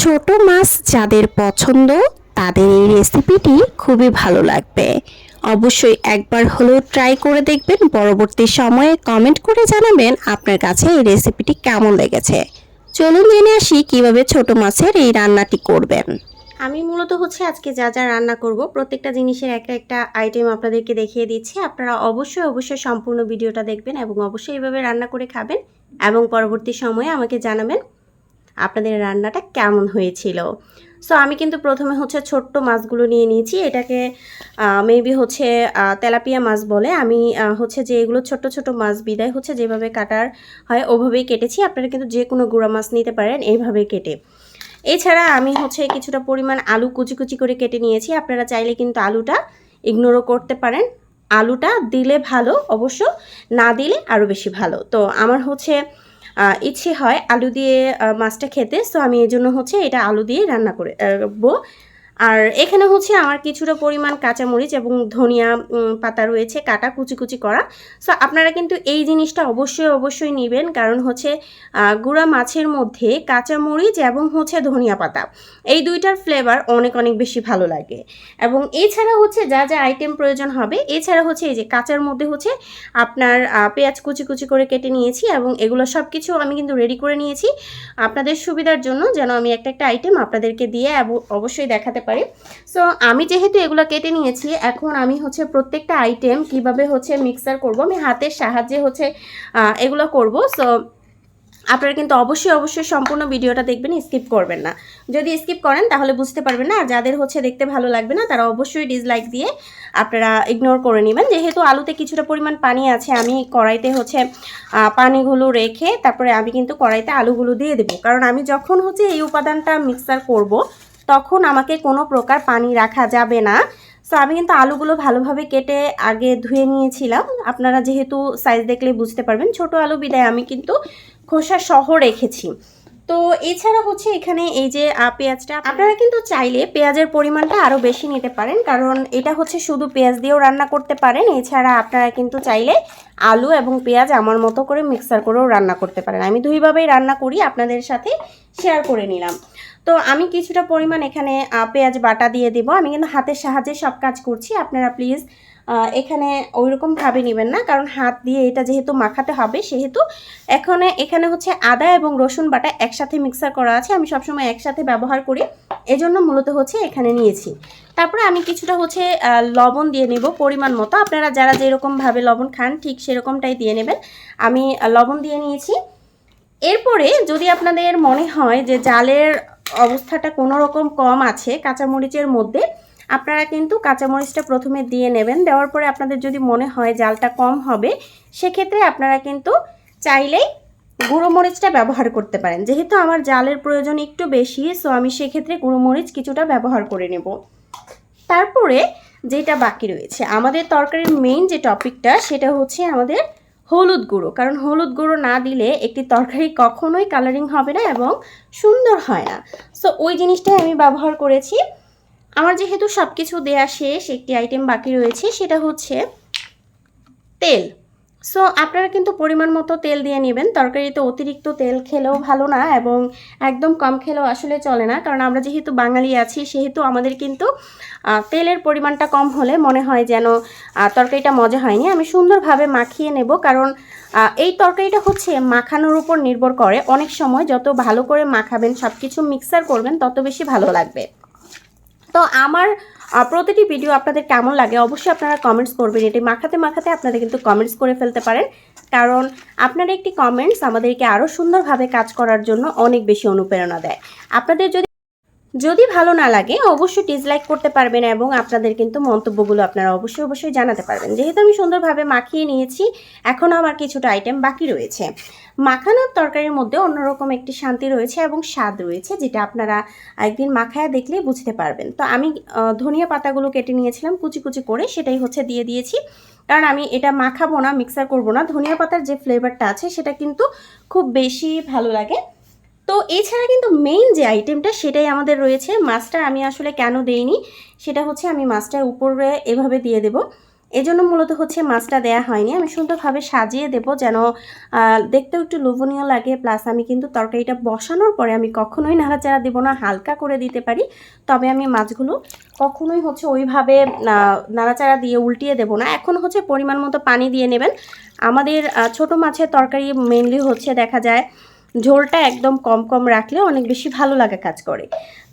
ছোট মাছ যাদের পছন্দ তাদের এই রেসিপিটি খুবই ভালো লাগবে। অবশ্যই একবার হলেও ট্রাই করে দেখবেন। পরবর্তী সময়ে কমেন্ট করে জানাবেন আপনার কাছে এই রেসিপিটি কেমন লেগেছে। চলুন জেনে আসি কিভাবে ছোট মাছের এই রান্নাটি করবেন। আমি মূলত আজকে যা যা রান্না করব প্রত্যেকটা জিনিসের একটা একটা আইটেম আপনাদেরকে দেখিয়ে দিচ্ছি। আপনারা অবশ্যই সম্পূর্ণ ভিডিওটা দেখবেন এবং অবশ্যই এইভাবে রান্না করে খাবেন এবং পরবর্তী সময়ে আমাকে জানাবেন আপনাদের রান্নাটা কেমন হয়েছিল। সো আমি কিন্তু প্রথমে ছোট্ট মাছগুলো নিয়ে নিয়েছি। এটাকে মেবি তেলাপিয়া মাছ বলে। আমি যে এগুলো ছোট ছোট মাছ বিদায় যেভাবে কাটার হয় ওভাবেই কেটেছি। আপনারা কিন্তু যে কোনো গুঁড়া মাছ নিতে পারেন এইভাবে কেটে। এছাড়া আমি কিছুটা পরিমাণ আলু কুচি কুচি করে কেটে নিয়েছি। আপনারা চাইলে কিন্তু আলুটা ইগনোরও করতে পারেন। আলুটা দিলে ভালো, অবশ্য না দিলে আরও বেশি ভালো। তো আমার ইচ্ছে হয় আলু দিয়ে মাছটা খেতে, সো আমি এই জন্য এটা আলু দিয়ে রান্না করবো। আর এখানে আমার কিছুটা পরিমাণ কাঁচামরিচ এবং ধনিয়া পাতা রয়েছে কাটা কুচি কুচি করা। সো আপনারা কিন্তু এই জিনিসটা অবশ্যই নেবেন, কারণ গুঁড়া মাছের মধ্যে কাঁচামরিচ এবং ধনিয়া পাতা এই দুইটার ফ্লেভার অনেক বেশি ভালো লাগে। এবং এছাড়া যা যা আইটেম প্রয়োজন হবে, এছাড়া এই যে কাঁচার মধ্যে আপনার পেঁয়াজ কুচি কুচি করে কেটে নিয়েছি এবং এগুলো সব কিছু আমি কিন্তু রেডি করে নিয়েছি আপনাদের সুবিধার জন্য, যেন আমি একটা একটা আইটেম আপনাদেরকে দিয়ে অবশ্যই দেখাতে পারি। সো আমি যেহেতু এগুলো কেটে নিয়েছি, এখন আমি প্রত্যেকটা আইটেম কিভাবে মিক্সার করব, আমি হাতের সাহায্যে এগুলো করব। সো আপনারা কিন্তু অবশ্যই সম্পূর্ণ ভিডিওটা দেখবেন, স্কিপ করবেন না। যদি স্কিপ করেন তাহলে বুঝতে পারবেন না। আর যাদের দেখতে ভালো লাগবে না তারা অবশ্যই ডিসলাইক দিয়ে আপনারা ইগনোর করে নেবেন। যেহেতু আলুতে কিছুটা পরিমাণ পানি আছে, আমি কড়াইতে পানিগুলো রেখে তারপরে আমি কিন্তু কড়াইতে আলুগুলো দিয়ে দেবো, কারণ আমি যখন এই উপাদানটা মিক্সার করব তখন আমাকে কোনো প্রকার পানি রাখা যাবে না। সো আমি কিন্তু আলুগুলো ভালোভাবে কেটে আগে ধুয়ে নিয়েছিলাম। আপনারা যেহেতু সাইজ দেখলে বুঝতে পারবেন, ছোট আলু বিদায় আমি কিন্তু খোসা সহ রেখেছি। তো এছাড়া এখানে এই যে পেঁয়াজটা, আপনারা কিন্তু চাইলে পেঁয়াজের পরিমাণটা আরও বেশি নিতে পারেন, কারণ এটা শুধু পেঁয়াজ দিয়েও রান্না করতে পারেন। এছাড়া আপনারা কিন্তু চাইলে আলু এবং পেঁয়াজ আমার মতো করে মিক্সার করেও রান্না করতে পারেন। আমি দুইভাবেই রান্না করি, আপনাদের সাথে শেয়ার করে নিলাম। তো আমি কিছুটা পরিমাণ এখানে পেঁয়াজ বাটা দিয়ে দেব। আমি কিন্তু হাতের সাহায্যে সব কাজ করছি, আপনারা প্লিজ এখানে ওইরকমভাবে নেবেন না, কারণ হাত দিয়ে এটা যেহেতু মাখাতে হবে সেহেতু এখানে আদা এবং রসুন বাটা একসাথে মিক্সার করা আছে। আমি সবসময় একসাথে ব্যবহার করি, এজন্য মূলত এখানে নিয়েছি। তারপরে আমি কিছুটা লবণ দিয়ে নেব পরিমাণ মতো। আপনারা যারা যেরকমভাবে লবণ খান ঠিক সেরকমটাই দিয়ে নেবেন। আমি লবণ দিয়ে নিয়েছি। এরপরে যদি আপনাদের মনে হয় যে জালের অবস্থাটা কোনো রকম কম আছে কাঁচামরিচের মধ্যে, আপনারা কিন্তু কাঁচামরিচটা প্রথমে দিয়ে নেবেন। দেওয়ার পরে আপনাদের যদি মনে হয় জালটা কম হবে, সেক্ষেত্রে আপনারা কিন্তু চাইলেই গুঁড়ো মরিচটা ব্যবহার করতে পারেন। যেহেতু আমার জালের প্রয়োজন একটু বেশি, সো আমি সেক্ষেত্রে গুঁড়ো মরিচ কিছুটা ব্যবহার করে নেব। তারপরে যেটা বাকি রয়েছে আমাদের তরকারির মেইন যে টপিকটা, সেটা আমাদের হলুদ গুঁড়ো। কারণ হলুদ গুঁড়ো না দিলে একটি তরকারি কখনোই কালারিং হবে না এবং সুন্দর হয় না। সো ওই জিনিসটাই আমি ব্যবহার করেছি। আমার যেহেতু সব কিছু দেয়া শেষ, একটি আইটেম বাকি রয়েছে, সেটা তেল। সো আপনারা কিন্তু পরিমাণ মতো তেল দিয়ে নেবেন। তরকারিতে অতিরিক্ত তেল খেলেও ভালো না এবং একদম কম খেলেও আসলে চলে না, কারণ আমরা যেহেতু বাঙালি আছি সেহেতু আমাদের কিন্তু তেলের পরিমাণটা কম হলে মনে হয় যেন তরকারিটা মজা হয়নি। আমি সুন্দরভাবে মাখিয়ে নেব, কারণ এই তরকারিটা মাখানোর উপর নির্ভর করে। অনেক সময় যত ভালো করে মাখাবেন, সব কিছু মিক্সার করবেন, তত বেশি ভালো লাগবে। তো আমার প্রতিটি ভিডিও আপনাদের কেমন লাগে অবশ্যই আপনারা কমেন্টস করবেন। এটি মাখাতে মাখাতে আপনারা কিন্তু কমেন্টস করে ফেলতে পারেন, কারণ আপনার একটি কমেন্টস আমাদেরকে আরও সুন্দরভাবে কাজ করার জন্য অনেক বেশি অনুপ্রেরণা দেয়। আপনাদের যদি ভালো না লাগে অবশ্যই ডিসলাইক করতে পারবেন এবং আপনাদের কিন্তু মন্তব্যগুলো আপনারা অবশ্যই জানাতে পারবেন। যেহেতু আমি সুন্দরভাবে মাখিয়ে নিয়েছি, এখনও আমার কিছুটা আইটেম বাকি রয়েছে। মাখানোর তরকারির মধ্যে অন্যরকম একটি শান্তি রয়েছে এবং স্বাদ রয়েছে, যেটা আপনারা একদিন মাখায়া দেখলে বুঝতে পারবেন। তো আমি ধনিয়া পাতাগুলো কেটে নিয়েছিলাম কুচি কুচি করে, সেটাই দিয়ে দিয়েছি, কারণ আমি এটা মাখাবো না, মিক্সার করব না। ধনিয়া পাতার যে ফ্লেভারটা আছে সেটা কিন্তু খুব বেশি ভালো লাগে। তো এছাড়া কিন্তু মেইন যে আইটেমটা সেটাই আমাদের রয়েছে। মাছটা আমি আসলে কেন দেইনি সেটা আমি মাছটার উপরে এভাবে দিয়ে দেব। এজন্য মূলত হচ্ছে মাছটা দেয়া হয়নি। আমি সুন্দরভাবে সাজিয়ে দেব যেন দেখতেও একটু লোভনীয় লাগে। প্লাস আমি কিন্তু তরকারিটা বসানোর পরে আমি কখনোই নাড়াচাড়া দেব না, হালকা করে দিতে পারি। তবে আমি মাছগুলো কখনোই হচ্ছে ওইভাবে নাড়াচাড়া দিয়ে উল্টিয়ে দেব না। এখন হচ্ছে পরিমাণ মতো পানি দিয়ে নেবেন। আমাদের ছোট মাছের তরকারি মেনলি হচ্ছে দেখা যায় ঝোলটা একদম কম কম রাখলে অনেক বেশি ভালো লাগা কাজ করে।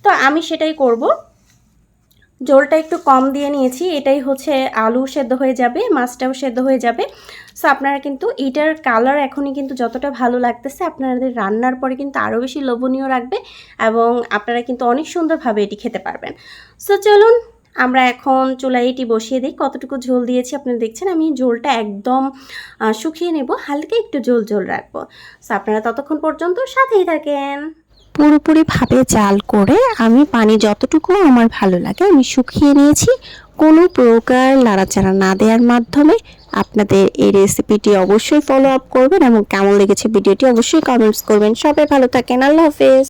তো আমি সেটাই করব। ঝোলটা একটু কম দিয়ে নিয়েছি, এটাই হচ্ছে আলু সেদ্ধ হয়ে যাবে, মাছটাও সেদ্ধ হয়ে যাবে। সো আপনারা কিন্তু এটার কালার এখনই কিন্তু যতটা ভালো লাগতেছে আপনাদের রান্নার পরে কিন্তু আরও বেশি লোভনীয় রাখবে এবং আপনারা কিন্তু অনেক সুন্দরভাবে এটি খেতে পারবেন। সো চলুন আমরা এখন চুলায় এটি বসিয়ে দিই। কতটুকু ঝোল দিয়েছি আপনারা দেখছেন, আমি ঝোলটা একদম শুকিয়ে নেব, হালকা একটু ঝোল ঝোল রাখবো। সো আপনারা ততক্ষণ পর্যন্ত সাথেই থাকেন। পুরোপুরিভাবে জাল করে আমি পানি যতটুকু আমার ভালো লাগে আমি শুকিয়ে নিয়েছি। কোনো প্রকার নাড়াচাড়া না দেওয়ার মাধ্যমে আপনাদের এই রেসিপিটি অবশ্যই ফলো আপ করবেন এবং কেমন লেগেছে ভিডিওটি অবশ্যই কমেন্টস করবেন। সবাই ভালো থাকেন, আল্লাহ হাফেজ।